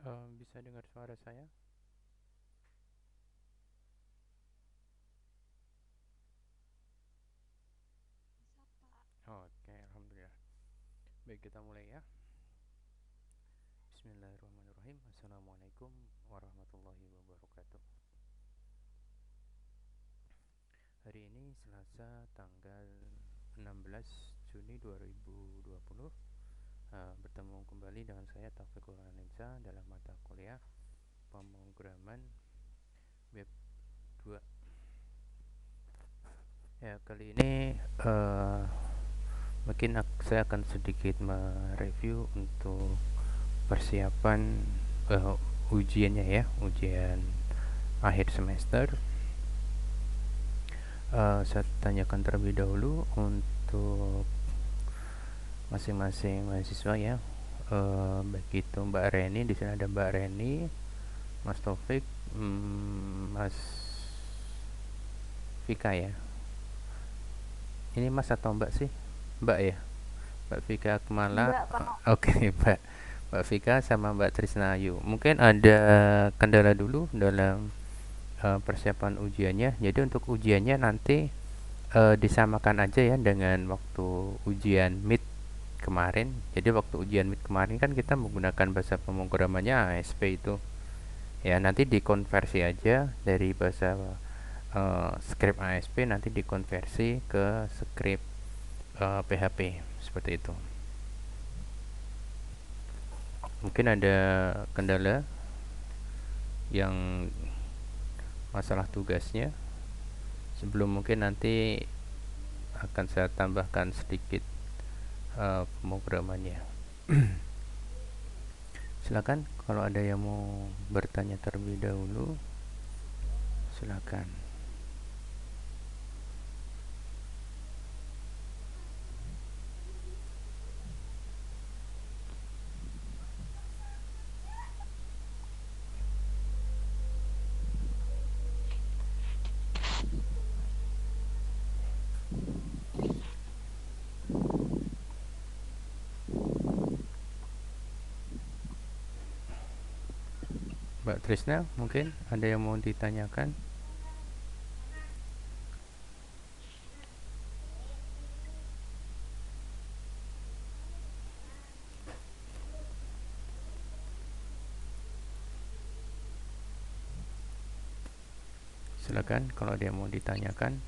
Bisa dengar suara saya? Oke, alhamdulillah. Baik, kita mulai ya. Bismillahirrahmanirrahim. Assalamualaikum warahmatullahi wabarakatuh. Hari ini Selasa tanggal 16 Juni 2020. Bertemu kembali dengan saya Taufik Nurhaninsa dalam mata kuliah pemrograman web 2. Ya, kali ini mungkin saya akan sedikit mereview untuk persiapan ujiannya ya, ujian akhir semester. Saya tanyakan terlebih dahulu untuk masing-masing mahasiswa ya. Baik itu Mbak Reni, di sini ada Mbak Reni, Mas Taufik, Mas Vika ya. Ini Mas atau Mbak sih? Mbak ya. Mbak Vika Kemala. Mbak, Pak. Oke, Mbak Vika sama Mbak Trisna Ayu. Mungkin ada kendala dulu dalam persiapan ujiannya. Jadi untuk ujiannya nanti disamakan aja ya dengan waktu ujian mid kemarin. Jadi waktu ujian mid kemarin kan kita menggunakan bahasa pemrogramannya ASP itu. Ya, nanti dikonversi aja dari bahasa script ASP nanti dikonversi ke script PHP seperti itu. Mungkin ada kendala yang masalah tugasnya. Sebelum mungkin nanti akan saya tambahkan sedikit pemrogramannya. Silakan kalau ada yang mau bertanya terlebih dahulu, silakan. Mbak Trisna, mungkin ada yang mau ditanyakan? Silakan kalau ada yang mau ditanyakan.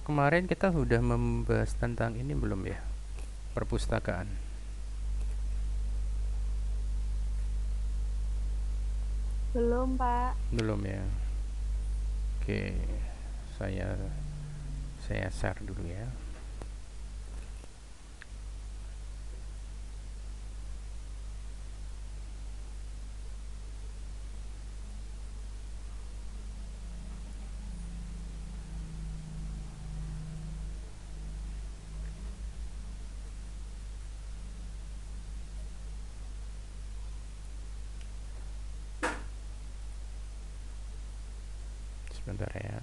Kemarin kita sudah membahas tentang ini belum ya? Perpustakaan. Belum, Pak. Belum ya. Oke, saya saya share dulu ya. Sebentar ya.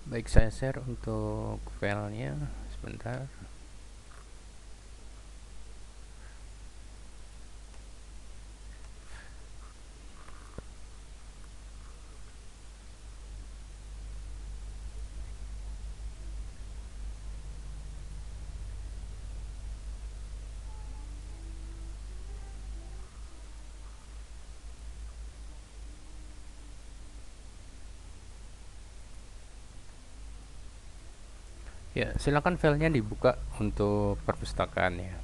Baik, saya share untuk filenya sebentar. Ya, silakan filenya dibuka untuk perpustakaannya.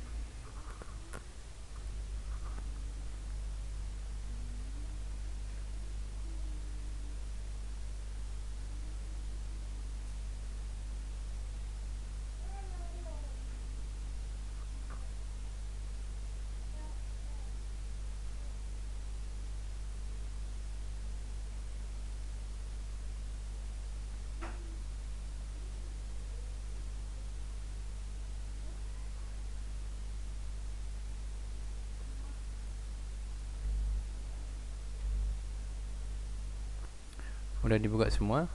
Udah dibuka semua?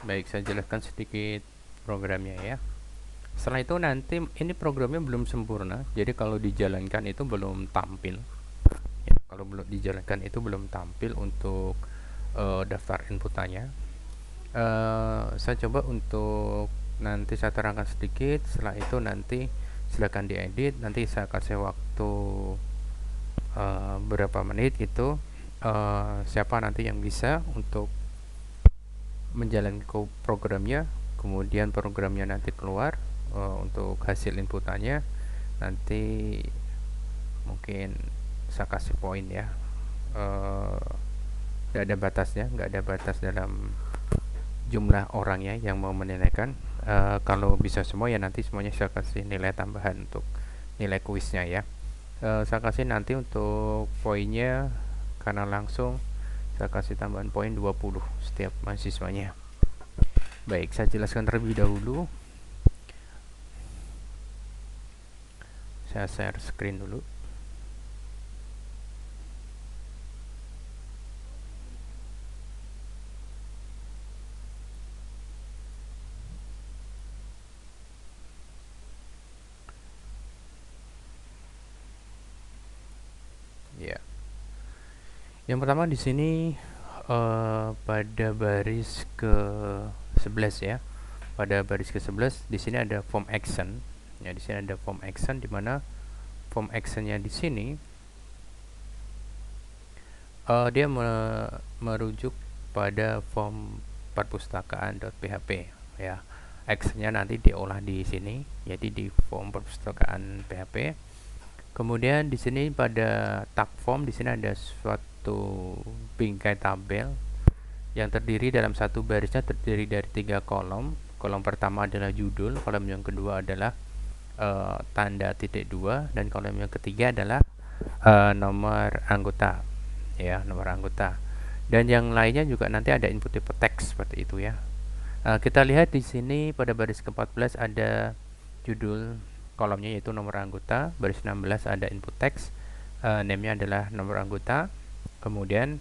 Baik, saya jelaskan sedikit programnya ya. Setelah itu nanti ini programnya belum sempurna, jadi kalau dijalankan itu belum tampil. Ya, kalau belum dijalankan itu belum tampil untuk daftar inputannya. Saya coba untuk nanti saya terangkan sedikit. Setelah itu nanti silakan diedit. Nanti saya kasih waktu berapa menit itu. Siapa nanti yang bisa untuk menjalankan programnya, kemudian programnya nanti keluar untuk hasil inputannya nanti mungkin saya kasih poin ya. Nggak ada batasnya, nggak ada batas dalam jumlah orangnya yang mau menilaikan. Kalau bisa semua ya nanti semuanya saya kasih nilai tambahan untuk nilai kuisnya ya. Saya kasih nanti untuk poinnya karena langsung saya kasih tambahan poin 20 setiap mahasiswanya. Baik, saya jelaskan terlebih dahulu. Saya share screen dulu. Ya. Yang pertama di sini pada baris ke 11 ya. Pada baris ke 11 di sini ada form action. Ya, di sini ada form action di mana form actionnya di sini dia merujuk pada form perpustakaan.php ya. Actionnya nanti diolah di sini, jadi di form perpustakaan PHP. Kemudian di sini pada tag form di sini ada suatu bingkai tabel yang terdiri dalam satu barisnya terdiri dari 3 kolom. Kolom pertama adalah judul, kolom yang kedua adalah tanda titik 2 dan kolom yang ketiga adalah nomor anggota ya, nomor anggota. Dan yang lainnya juga nanti ada input tipe teks seperti itu ya. Kita lihat di sini pada baris ke-14 ada judul kolomnya yaitu nomor anggota, baris 16 ada input teks, name-nya adalah nomor anggota. Kemudian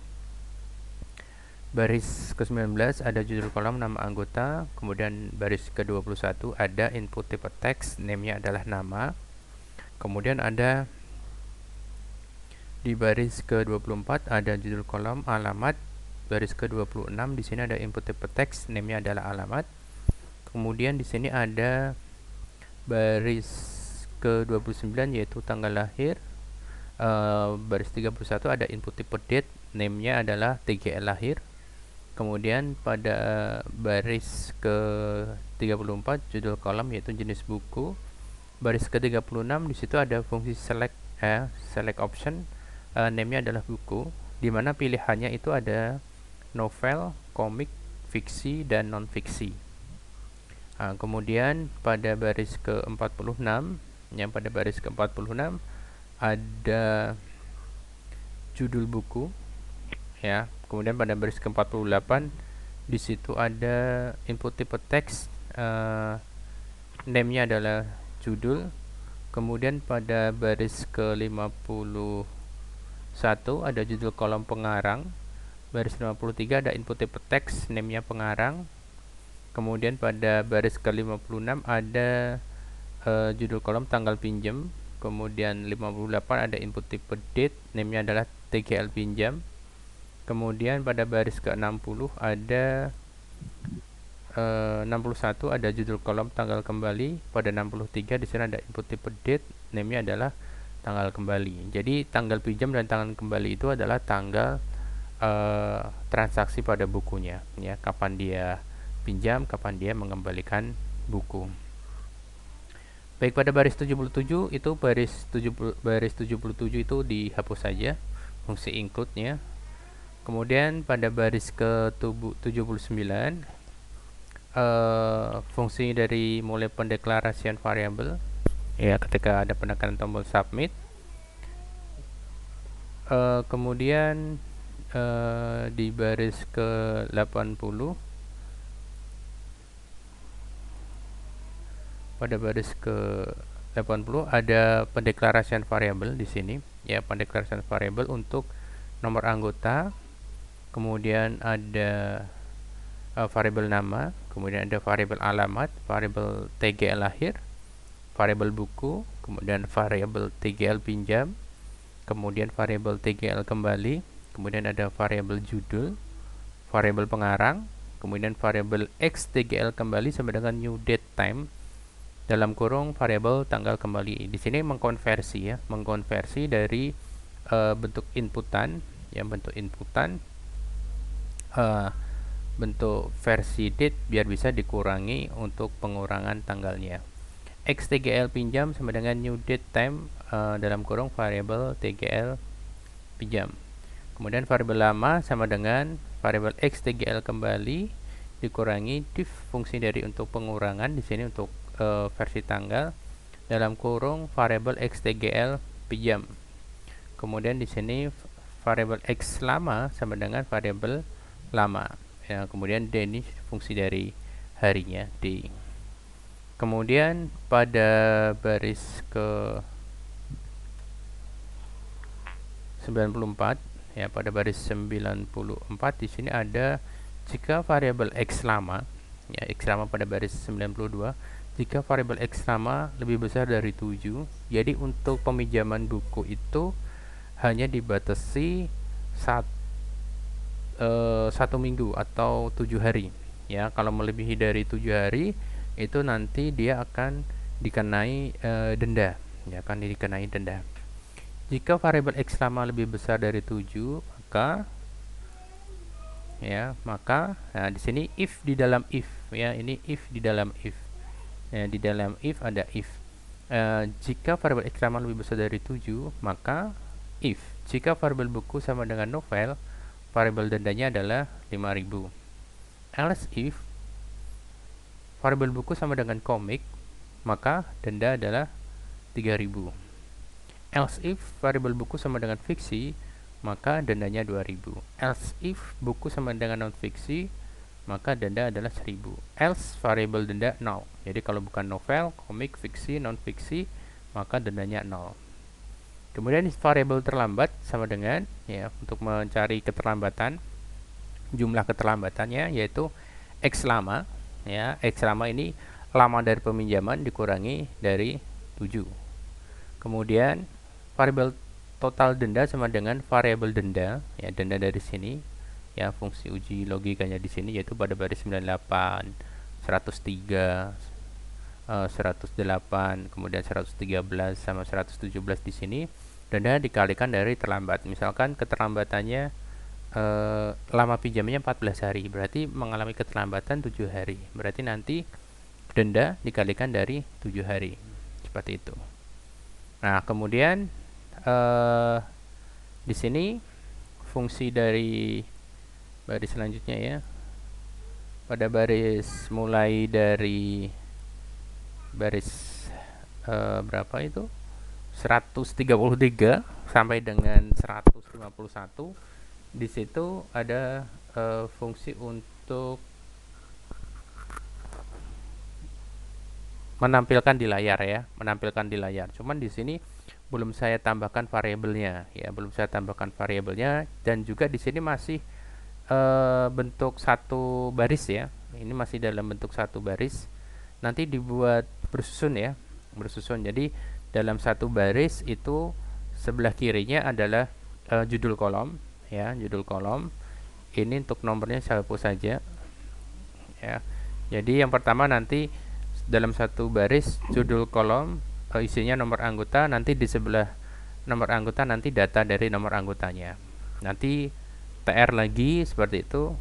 baris ke-19 ada judul kolom nama anggota, kemudian baris ke-21 ada input tipe teks, name-nya adalah nama. Kemudian ada di baris ke-24 ada judul kolom alamat. Baris ke-26 di sini ada input tipe teks, name-nya adalah alamat. Kemudian di sini ada baris ke-29 yaitu tanggal lahir. Baris 31 ada input tipe date, name-nya adalah TGL lahir. Kemudian pada baris ke-34 judul kolom yaitu jenis buku. Baris ke-36 di situ ada fungsi select option, name-nya adalah buku, di mana pilihannya itu ada novel, komik, fiksi, dan non-fiksi. Kemudian pada baris ke-46, yang pada baris ke-46 ada judul buku ya. Kemudian pada baris ke-48 di situ ada input tipe teks, name-nya adalah judul. Kemudian pada baris ke-51 51 ada judul kolom pengarang, baris 53 ada input type text, name-nya pengarang. Kemudian pada baris ke-56 ada judul kolom tanggal pinjam. Kemudian 58 ada input type date, name-nya adalah TGL pinjam. Kemudian pada baris ke-60 ada 61 ada judul kolom tanggal kembali. Pada 63 di sini ada input type date, name-nya adalah tanggal kembali. Jadi tanggal pinjam dan tanggal kembali itu adalah tanggal transaksi pada bukunya, ya, kapan dia pinjam, kapan dia mengembalikan buku. Baik, pada baris 77 itu baris 77 itu dihapus saja fungsi include-nya. Kemudian pada baris ke 79 fungsi dari mulai pendeklarasian variabel, ya, ketika ada penekanan tombol submit. Kemudian di baris ke 80 pada baris ke 80 ada pendeklarasian variabel di sini, ya, pendeklarasian variabel untuk nomor anggota. Kemudian ada variabel nama, kemudian ada variabel alamat, variabel TGL lahir, variabel buku, kemudian variabel TGL pinjam, kemudian variabel TGL kembali, kemudian ada variabel judul, variabel pengarang, kemudian variabel xTGL kembali sama dengan new date time dalam kurung variabel tanggal kembali. Di sini mengkonversi, ya, mengkonversi dari bentuk inputan, ya, bentuk inputan bentuk versi date biar bisa dikurangi untuk pengurangan tanggalnya. xTGL pinjam sama dengan new date time dalam kurung variabel TGL pinjam. Kemudian variabel lama sama dengan variabel xTGL kembali dikurangi div fungsi dari untuk pengurangan di sini untuk versi tanggal dalam kurung variabel xTGL pinjam. Kemudian di sini variabel x lama sama dengan variabel lama. Ya, kemudian d ini fungsi dari harinya d. Kemudian pada baris ke 94, ya, pada baris 94 di sini ada jika variabel x lama, ya, x lama pada baris 92, jika variabel x lama lebih besar dari 7, jadi untuk peminjaman buku itu hanya dibatasi 1 minggu atau 7 hari, ya. Kalau melebihi dari 7 hari itu nanti dia akan dikenai denda, ya, akan dikenai denda. Jika variabel x lama lebih besar dari 7, maka nah, di sini if di dalam if, ya, ini if di dalam if. Ya, di dalam if ada if. Jika variabel x lama lebih besar dari 7, maka if jika variabel buku sama dengan novel, variabel dendanya adalah 5.000. Else if variabel buku sama dengan komik, maka denda adalah 3.000. Else if variabel buku sama dengan fiksi, maka dendanya 2.000. Else if buku sama dengan non fiksi, maka denda adalah 1.000. Else variabel denda 0. Jadi kalau bukan novel, komik, fiksi, non fiksi, maka dendanya 0. Kemudian variabel terlambat sama dengan, ya, untuk mencari keterlambatan, jumlah keterlambatannya yaitu x lama, ya. X lama ini lama dari peminjaman dikurangi dari 7. Kemudian variabel total denda sama dengan variabel denda, ya, denda dari sini, ya, fungsi uji logikanya di sini yaitu pada baris 98, 103, 108, kemudian 113 sama 117 di sini denda dikalikan dari terlambat. Misalkan keterlambatannya lama pinjamnya 14 hari, berarti mengalami keterlambatan 7 hari. Berarti nanti denda dikalikan dari 7 hari. Seperti itu. Nah, kemudian di sini fungsi dari baris selanjutnya, ya. Pada baris mulai dari baris berapa itu? 133 sampai dengan 151. Di situ ada fungsi untuk menampilkan di layar, ya, menampilkan di layar. Cuman di sini belum saya tambahkan variabelnya ya, belum saya tambahkan variabelnya, dan juga di sini masih bentuk satu baris ya. Ini masih dalam bentuk satu baris. Nanti dibuat bersusun ya, bersusun. Jadi dalam satu baris itu sebelah kirinya adalah judul kolom ya, judul kolom. Ini untuk nomornya saya hapus saja ya. Jadi yang pertama nanti dalam satu baris judul kolom isinya nomor anggota, nanti di sebelah nomor anggota nanti data dari nomor anggotanya. Nanti TR lagi seperti itu,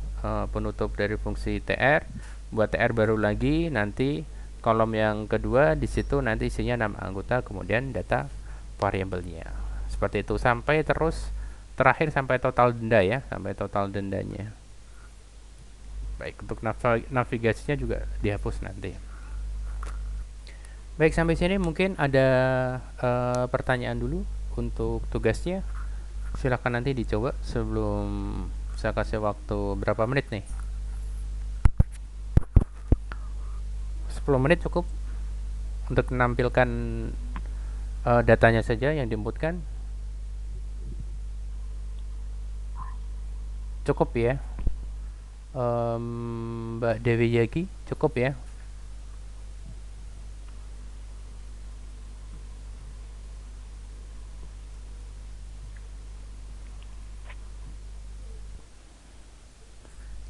penutup dari fungsi TR, buat TR baru lagi, nanti kolom yang kedua di situ nanti isinya nama anggota kemudian data variabelnya. Seperti itu sampai terus terakhir sampai total denda ya, sampai total dendanya. Baik, untuk navigasinya juga dihapus nanti. Baik, sampai sini mungkin ada pertanyaan dulu untuk tugasnya. Silahkan nanti dicoba sebelum saya kasih waktu berapa menit nih. 10 menit cukup untuk menampilkan datanya saja yang diinputkan. Cukup ya. Mbak Dewi Yagi, cukup ya.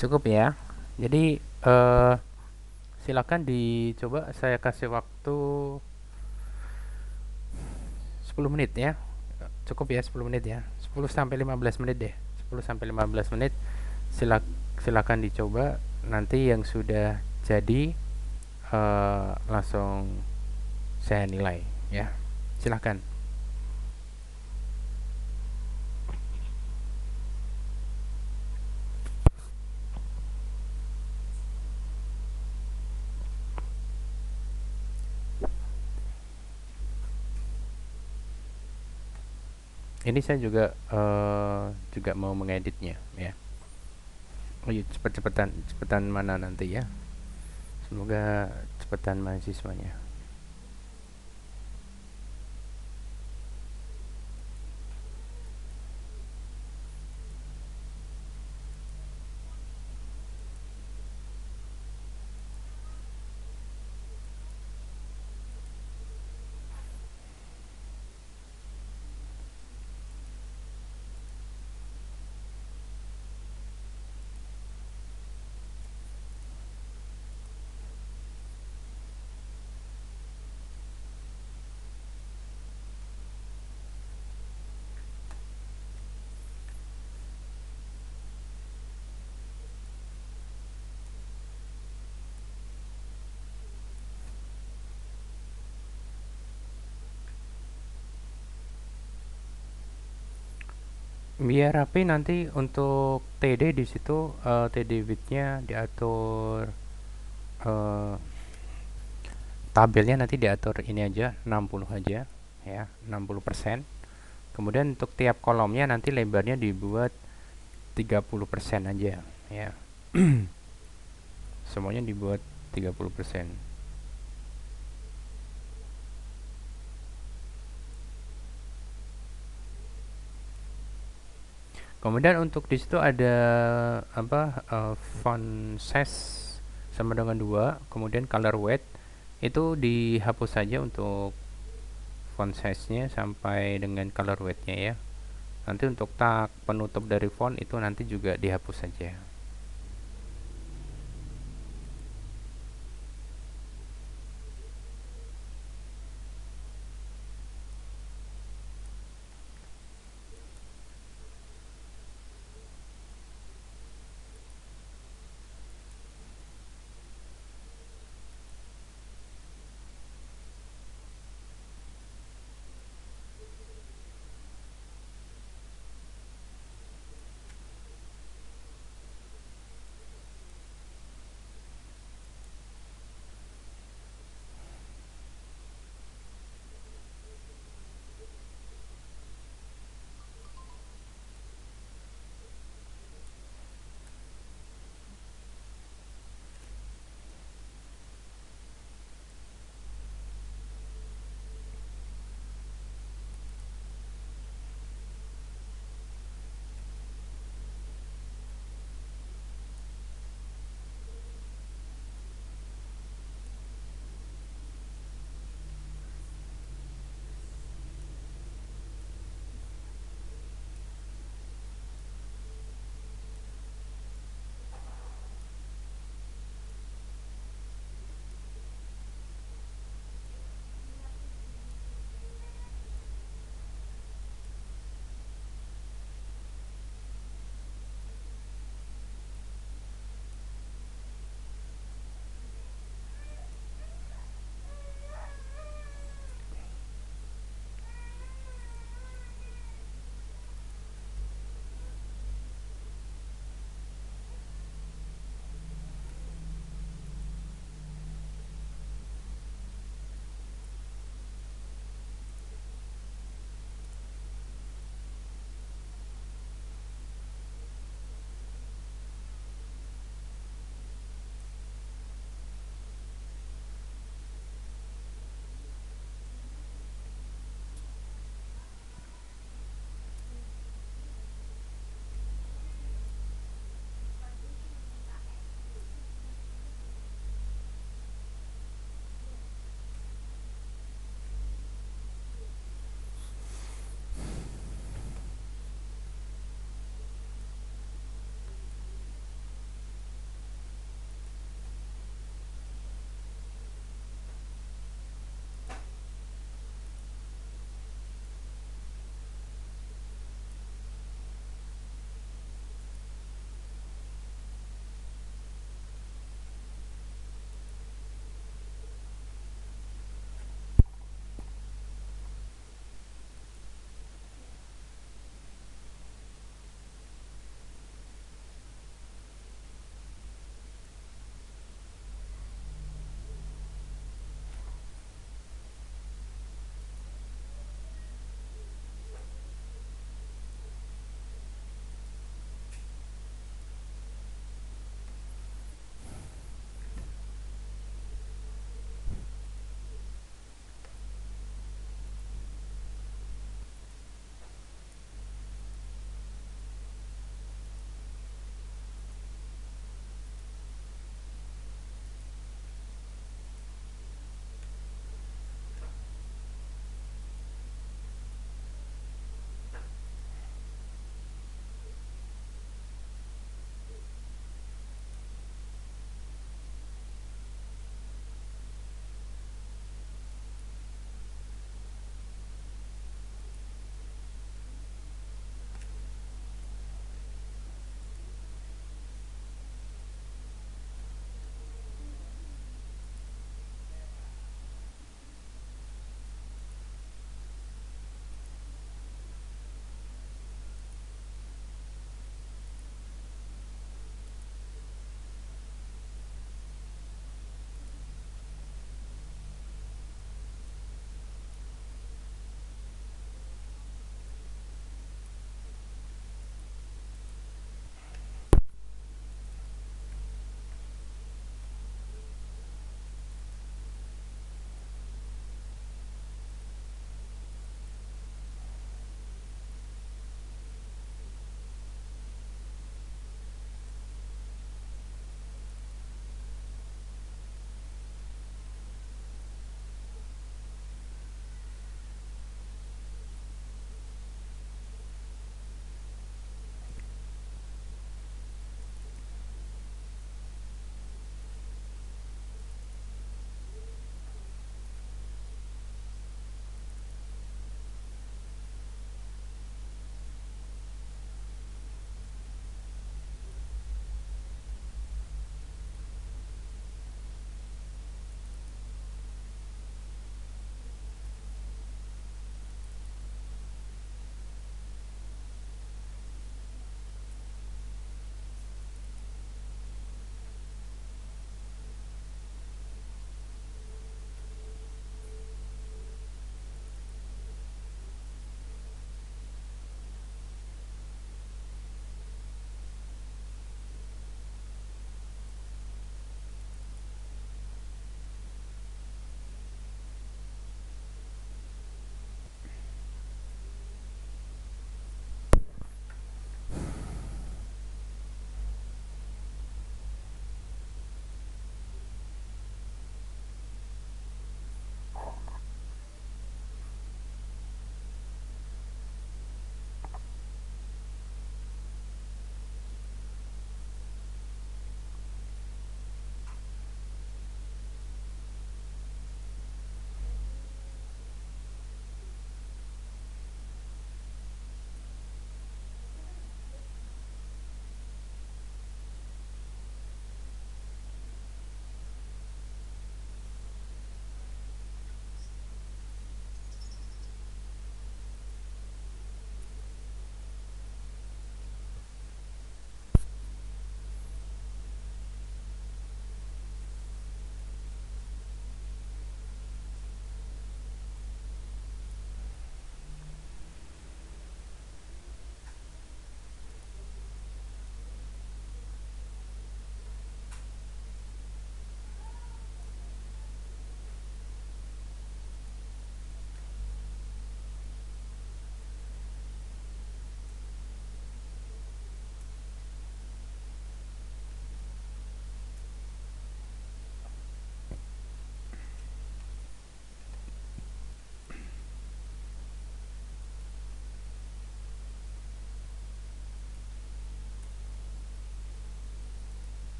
Cukup ya. Jadi silakan dicoba, saya kasih waktu 10 menit ya. Cukup ya 10 menit ya. 10 sampai 15 menit deh. 10 sampai 15 menit. Silakan dicoba. Nanti yang sudah jadi langsung saya nilai ya. Silakan. Ini saya juga mau mengeditnya ya. Oh iya, cepetan mana nanti ya. Semoga cepetan mahasiswanya. Biar rapi nanti untuk TD di situ, TD width-nya diatur, eh, tabelnya nanti diatur ini aja 60 aja ya, 60%. Kemudian untuk tiap kolomnya nanti lebarnya dibuat 30% aja ya. Semuanya dibuat 30%. Kemudian untuk di situ ada apa, font size sama dengan 2, kemudian color weight itu dihapus saja untuk font size-nya sampai dengan color weight-nya ya. Nanti untuk tag penutup dari font itu nanti juga dihapus saja.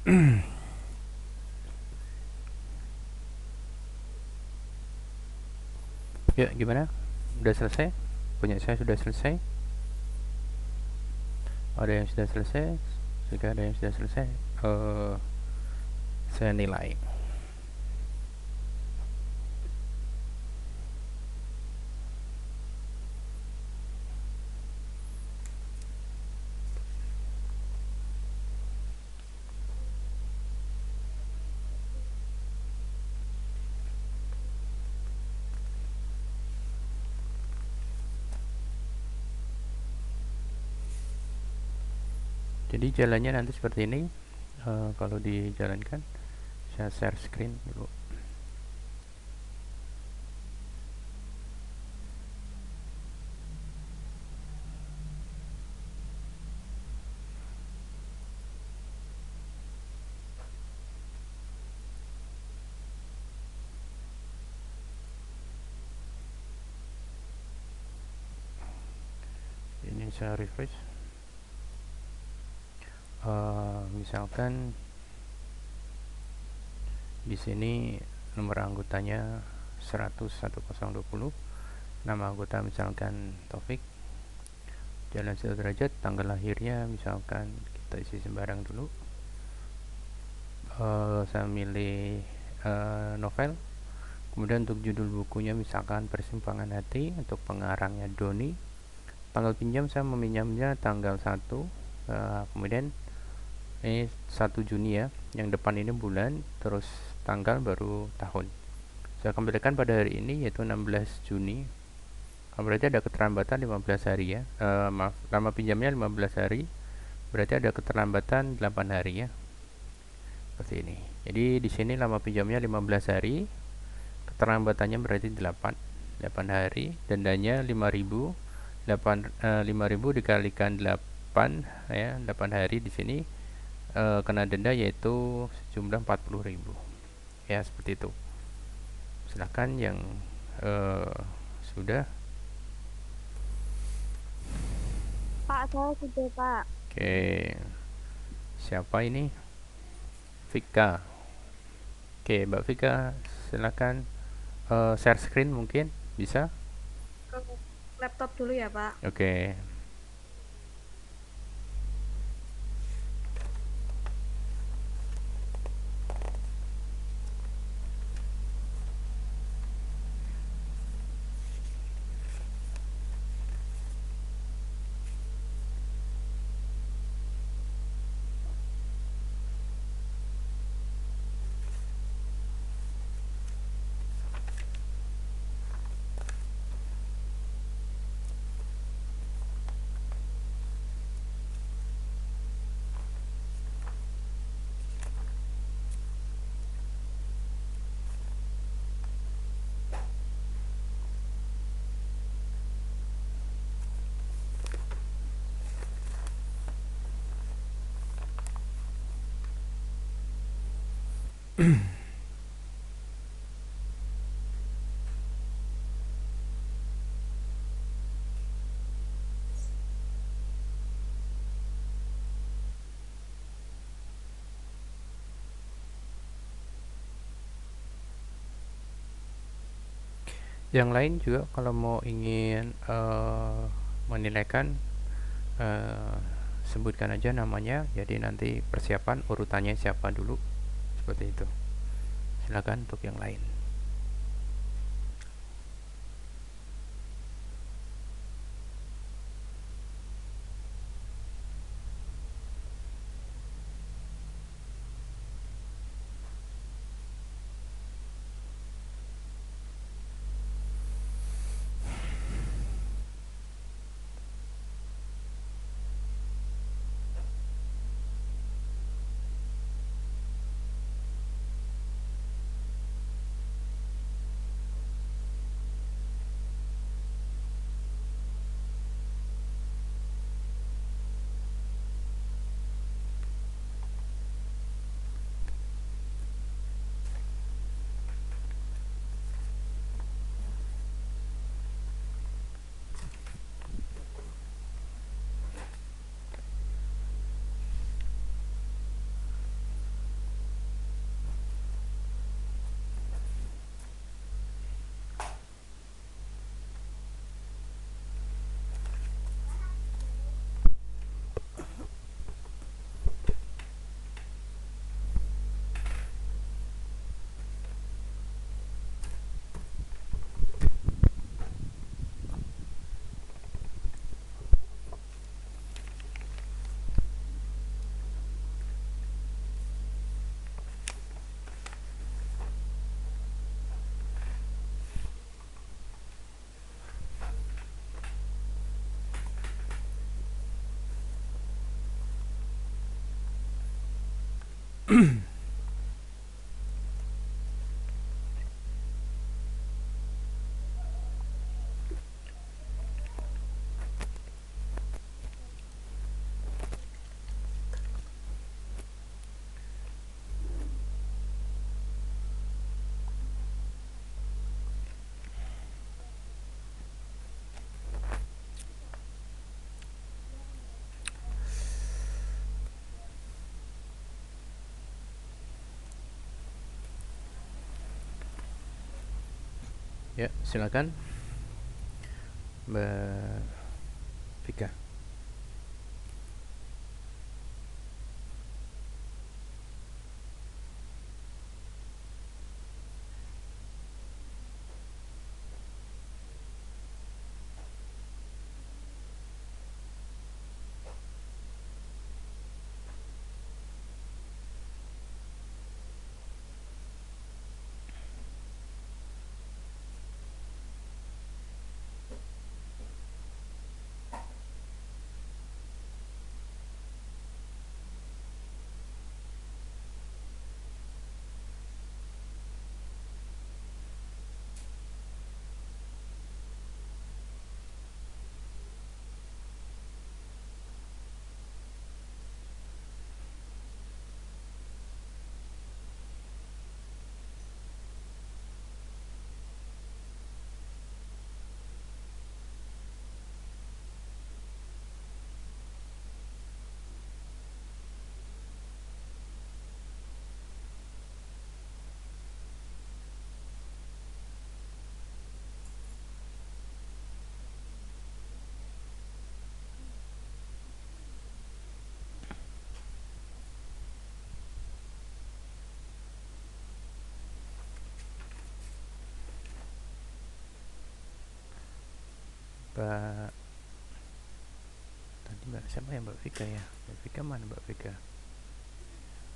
Ya, gimana? Udah selesai? Punya saya sudah selesai? Ada yang sudah selesai? Jika ada yang sudah selesai, eh saya nilai. Jadi jalannya nanti seperti ini. Kalau dijalankan, saya share screen dulu. Ini saya refresh. Misalkan di sini nomor anggotanya 100 1020, nama anggota misalkan Taufik, jalan sederajat, tanggal lahirnya misalkan kita isi sembarang dulu. Saya milih novel. Kemudian untuk judul bukunya misalkan Persimpangan Hati, untuk pengarangnya Doni. Tanggal pinjam saya meminjamnya tanggal 1. Kemudian ini 1 Juni ya, yang depan ini bulan, terus tanggal baru tahun. Saya kembalikan pada hari ini yaitu 16 Juni. Berarti ada keterlambatan 15 hari ya. Maaf, lama pinjamnya 15 hari. Berarti ada keterlambatan 8 hari ya. Seperti ini. Jadi di sini lama pinjamnya 15 hari, keterlambatannya berarti 8 hari, dendanya 5.000. 5.000 dikalikan 8 ya, 8 hari di sini kena denda yaitu sejumlah 40.000. Ya, seperti itu. Silakan yang sudah. Pak, saya sudah, Pak. Oke. Siapa ini? Vika. Oke, Mbak Vika, silakan share screen mungkin bisa? Ke laptop dulu ya, Pak. Oke. Yang lain juga kalau mau ingin menilaikan, eh, sebutkan aja namanya. Jadi nanti persiapan urutannya siapa dulu, seperti itu. Silakan untuk yang lain. Ya, silakan Mbak Vika. Mbak tadi Mbak siapa ya, Mbak Vika ya? Mbak Vika mana Mbak Vika?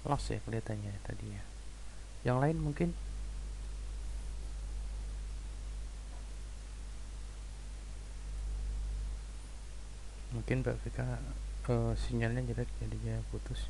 Lost ya kelihatannya tadi ya. Yang lain mungkin mungkin Mbak Vika sinyalnya jelek jadinya putus.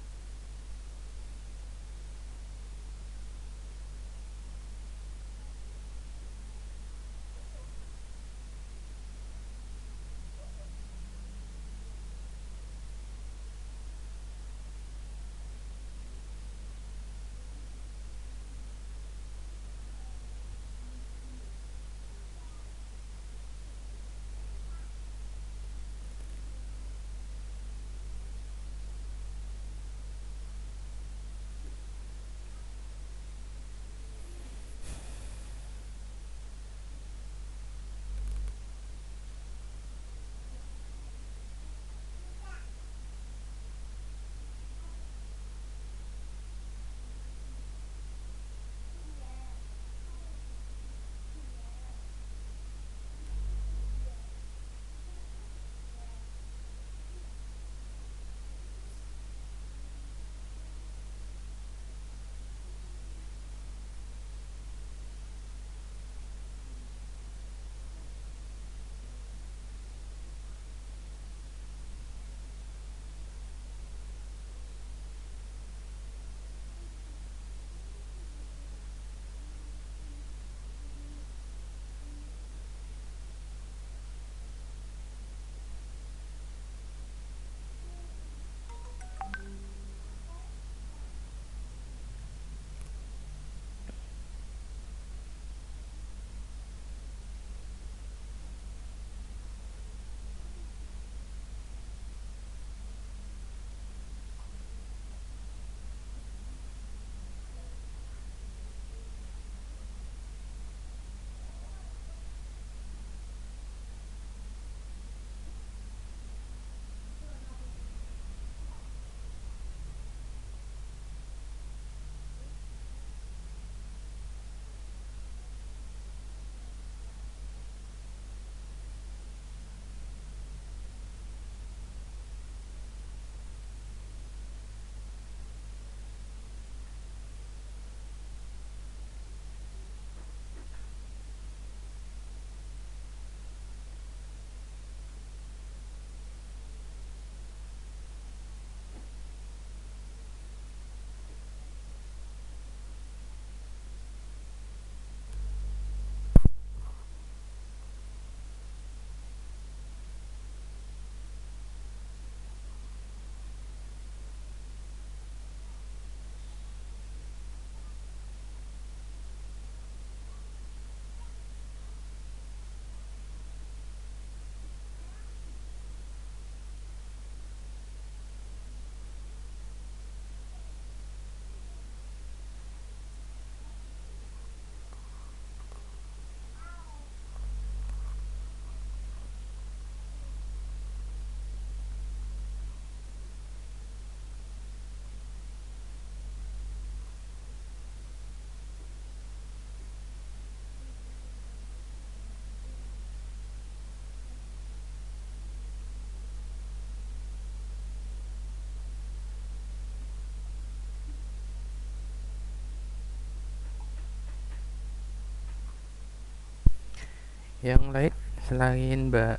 Yang lain selain Mbak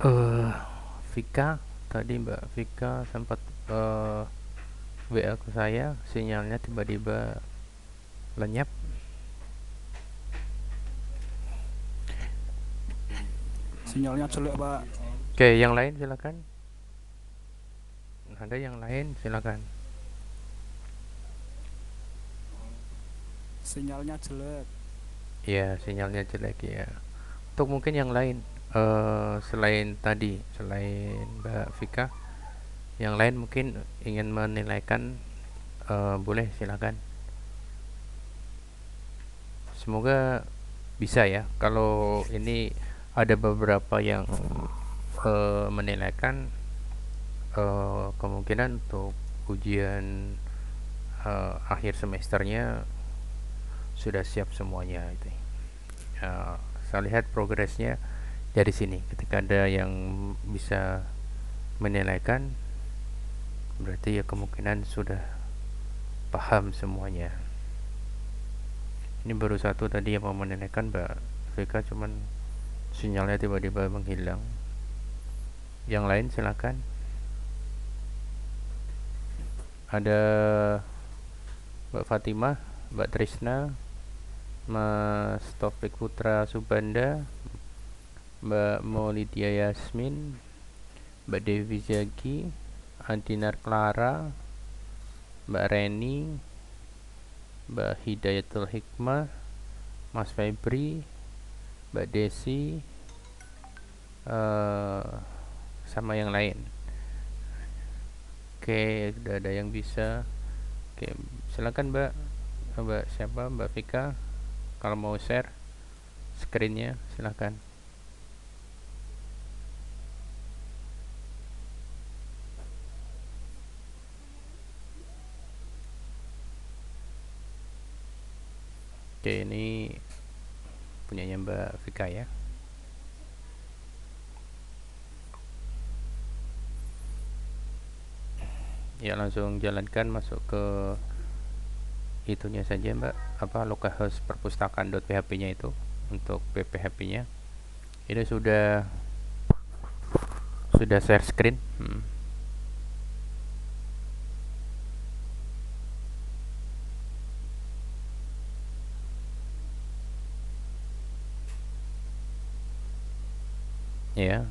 eh Vika, tadi Mbak Vika sempat eh, WA ke saya, sinyalnya tiba-tiba lenyap. Sinyalnya jelek, Pak. Oke, yang lain silakan. Ada yang lain silakan. Sinyalnya jelek. Ya, sinyalnya jelek ya. Untuk mungkin yang lain, selain tadi, selain Mbak Vika, yang lain mungkin ingin menilaikan, boleh silakan. Semoga bisa ya. Kalau ini ada beberapa yang menilaikan, kemungkinan untuk ujian akhir semesternya sudah siap semuanya itu. Saya lihat progresnya dari sini. Ketika ada yang bisa menilaikan, berarti ya kemungkinan sudah paham semuanya. Ini baru satu tadi yang mau menanyakan Mbak Vika, cuman sinyalnya tiba-tiba menghilang. Yang lain silakan. Ada Mbak Fatimah, Mbak Trisna, Mas Taufik Putra Subanda, Mbak Maulidia Yasmin, Mbak Devi Zaki, Andinar Clara, Mbak Reni, Mbak Hidayatul Hikmah, Mas Febri, Mbak Desi, sama yang lain. Oke, udah ada yang bisa. Oke, silakan Mbak. Mbak siapa? Mbak Vika. Kalau mau share screen-nya silakan. Oke, ini punyanya Mbak Vika ya. Ya, langsung jalankan masuk ke itunya saja Mbak, apa localhost perpustakaan.php-nya itu untuk PPHP-nya. Ini sudah share screen. Ya.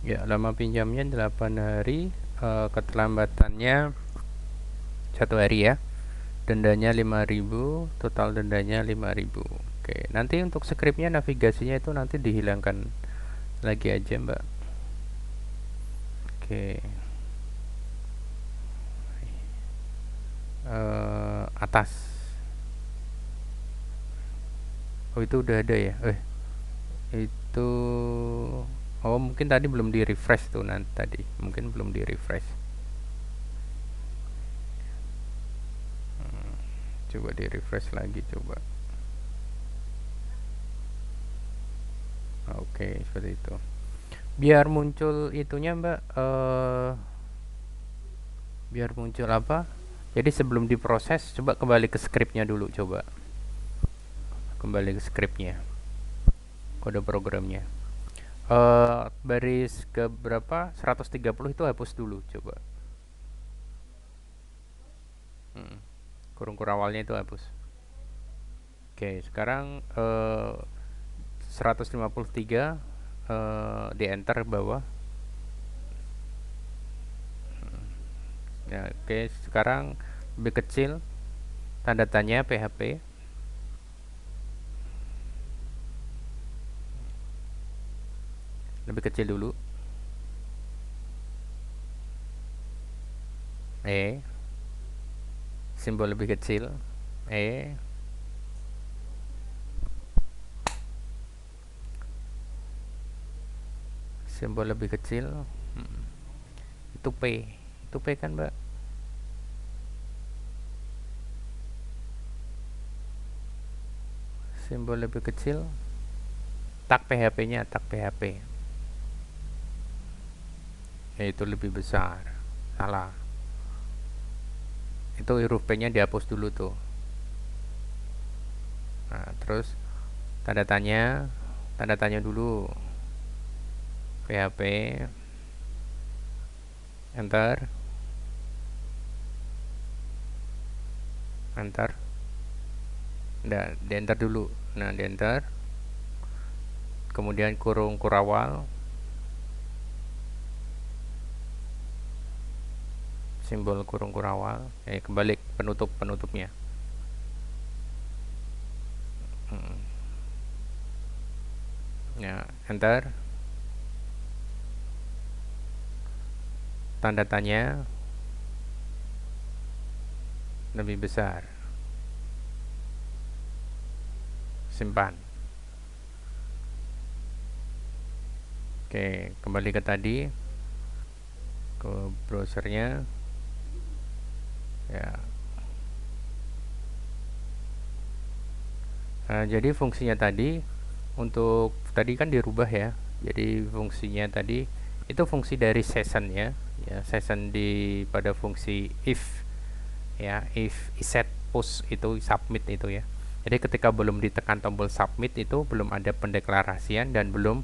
Ya, lama pinjamnya 8 hari, keterlambatannya 1 hari ya. Dendanya 5.000, total dendanya 5.000. Oke, nanti untuk skripnya navigasinya itu nanti dihilangkan lagi aja, Mbak. Oke. Atas. Oh, itu udah ada ya? Itu oh, mungkin tadi belum di refresh tuh nanti tadi. Mungkin belum di refresh. Coba di refresh lagi coba. Oke, seperti itu. Biar muncul itunya, Mbak, biar muncul apa? Jadi sebelum diproses, coba kembali ke scriptnya dulu, coba. Kembali ke scriptnya, kode programnya. Baris ke berapa? 130 itu hapus dulu coba. Mm, kurung kurawalnya itu hapus. Oke, sekarang 153 di enter bawah. Ya, oke, sekarang lebih kecil tanda tanya PHP. Lebih kecil dulu. E, simbol lebih kecil. E, simbol lebih kecil. Hmm, itu P. Itu P kan, Mbak? Simbol lebih kecil. Tag PHP-nya, tag PHP. Itu lebih besar. Salah. Itu huruf P-nya dihapus dulu tuh. Nah, terus tanda tanya dulu. PHP, enter, enter. Nah, di enter dulu. Nah, di enter. Kemudian kurung kurawal, simbol kurung kurawal. Kembali penutupnya. Hmm. Ya, enter. Tanda tanya lebih besar. Simpan. Oke, kembali ke tadi, ke browsernya. Ya. Jadi fungsinya tadi untuk tadi kan dirubah ya. Jadi fungsinya tadi itu fungsi dari session ya. Ya, session di pada fungsi if ya, if set push itu submit itu ya. Jadi ketika belum ditekan tombol submit itu belum ada pendeklarasian dan belum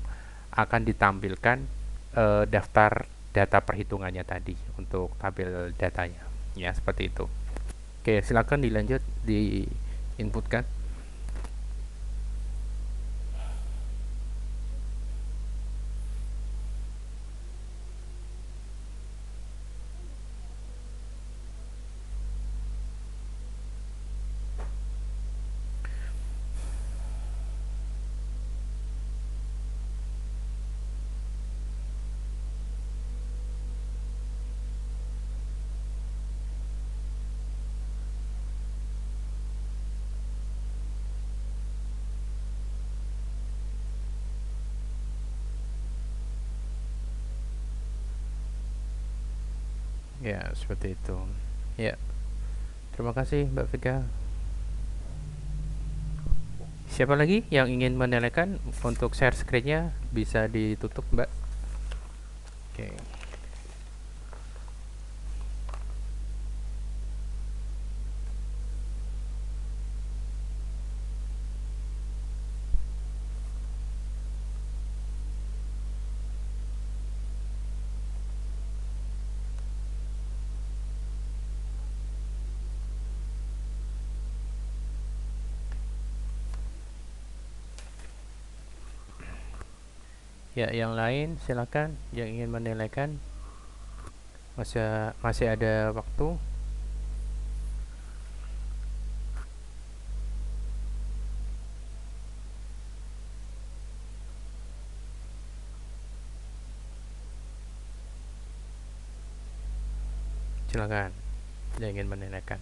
akan ditampilkan daftar data perhitungannya tadi untuk tabel datanya. Ya, seperti itu. Oke, silakan dilanjut di inputkan. Ya, seperti itu. Ya, terima kasih Mbak Vika. Siapa lagi yang ingin menanyakan? Untuk share screen-nya bisa ditutup, Mbak. Oke. Ya, yang lain silakan yang ingin menilaikan. Masih ada waktu. Silakan yang ingin menilaikan.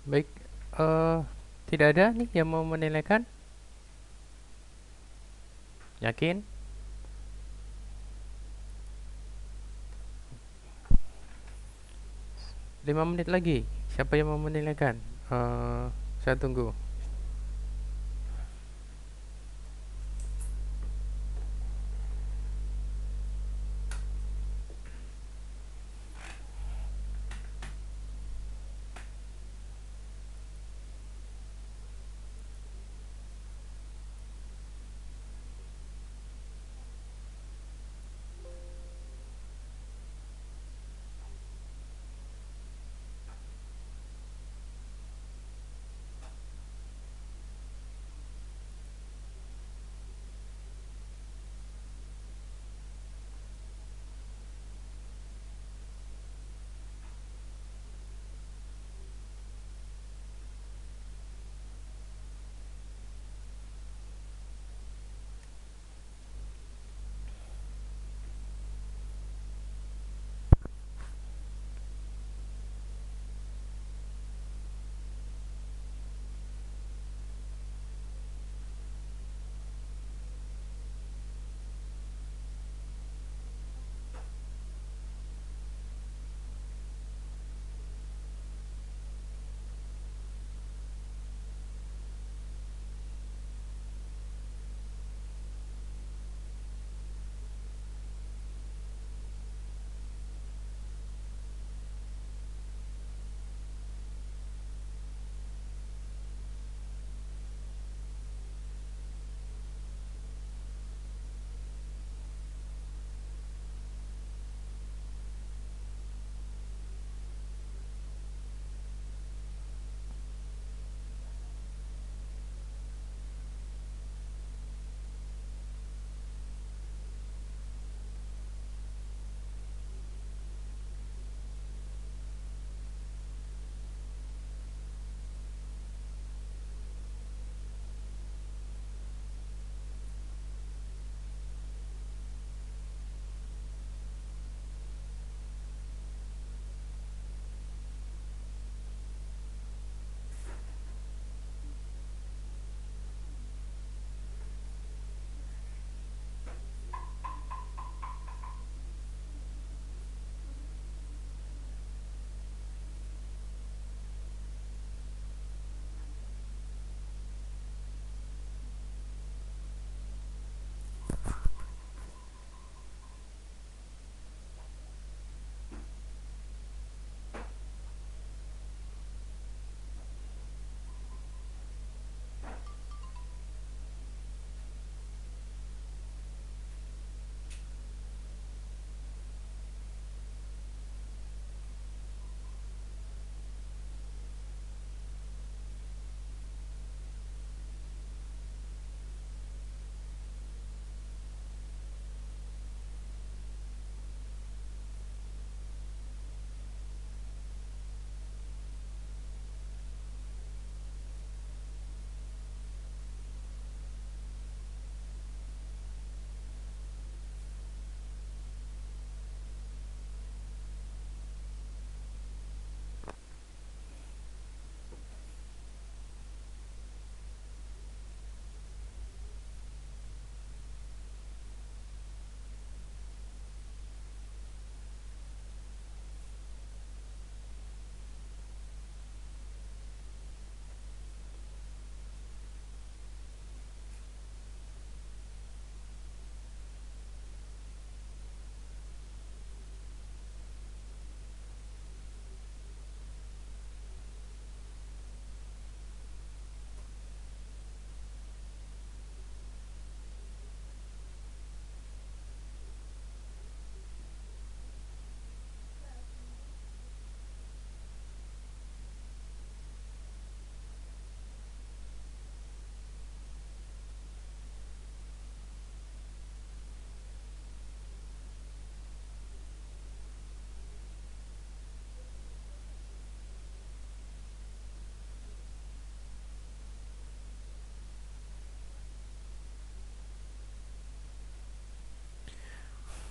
Baik, eh tidak ada nih yang mau menilaikan? Yakin? 5 menit lagi. Siapa yang mau menilaikan? Saya tunggu.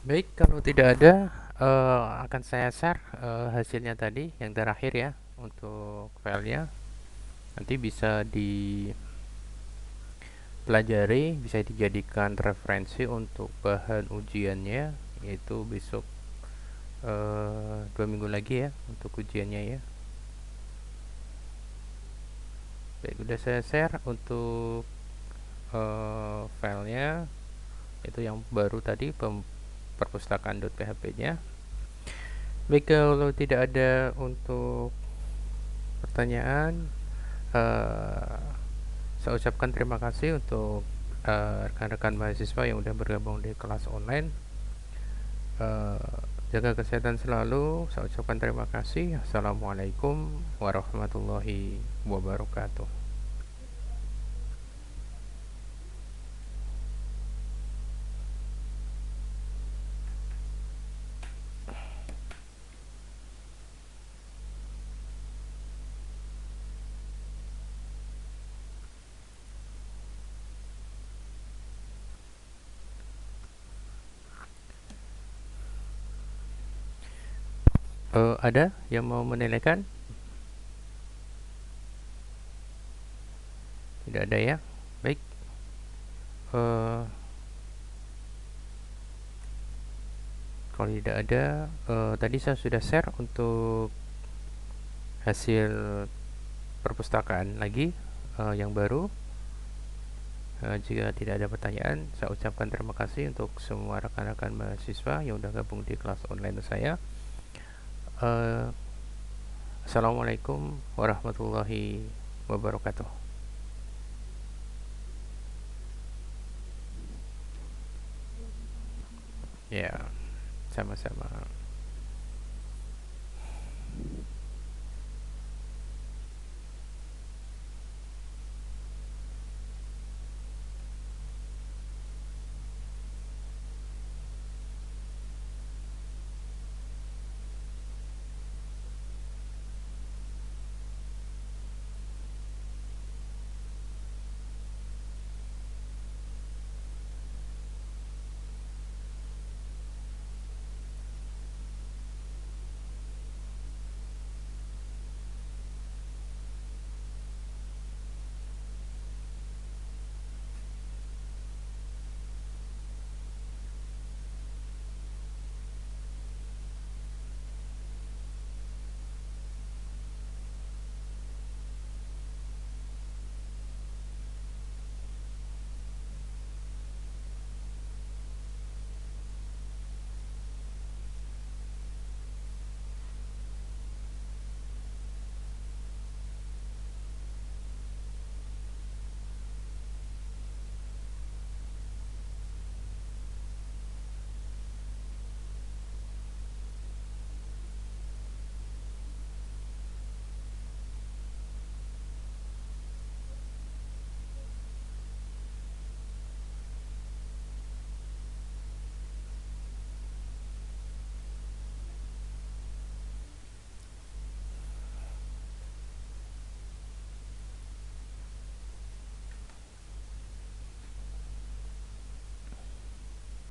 Baik, kalau tidak ada, akan saya share hasilnya tadi yang terakhir ya untuk filenya. Nanti bisa dipelajari, bisa dijadikan referensi untuk bahan ujiannya, yaitu besok 2 minggu lagi ya untuk ujiannya ya. Baik, udah saya share untuk filenya, itu yang baru tadi perpustakaan.php-nya. Baik, kalau tidak ada untuk pertanyaan, eh, saya ucapkan terima kasih untuk rekan-rekan mahasiswa yang udah bergabung di kelas online. Jaga kesehatan selalu. Saya ucapkan terima kasih. Assalamualaikum warahmatullahi wabarakatuh. Ada yang mau menilaikan? Tidak ada ya. Baik. Eh, Kalau tidak ada, tadi saya sudah share untuk hasil perpustakaan lagi yang baru. Jika tidak ada pertanyaan, saya ucapkan terima kasih untuk semua rekan-rekan mahasiswa yang sudah gabung di kelas online saya. Eh, Assalamualaikum warahmatullahi wabarakatuh. Ya, sama-sama.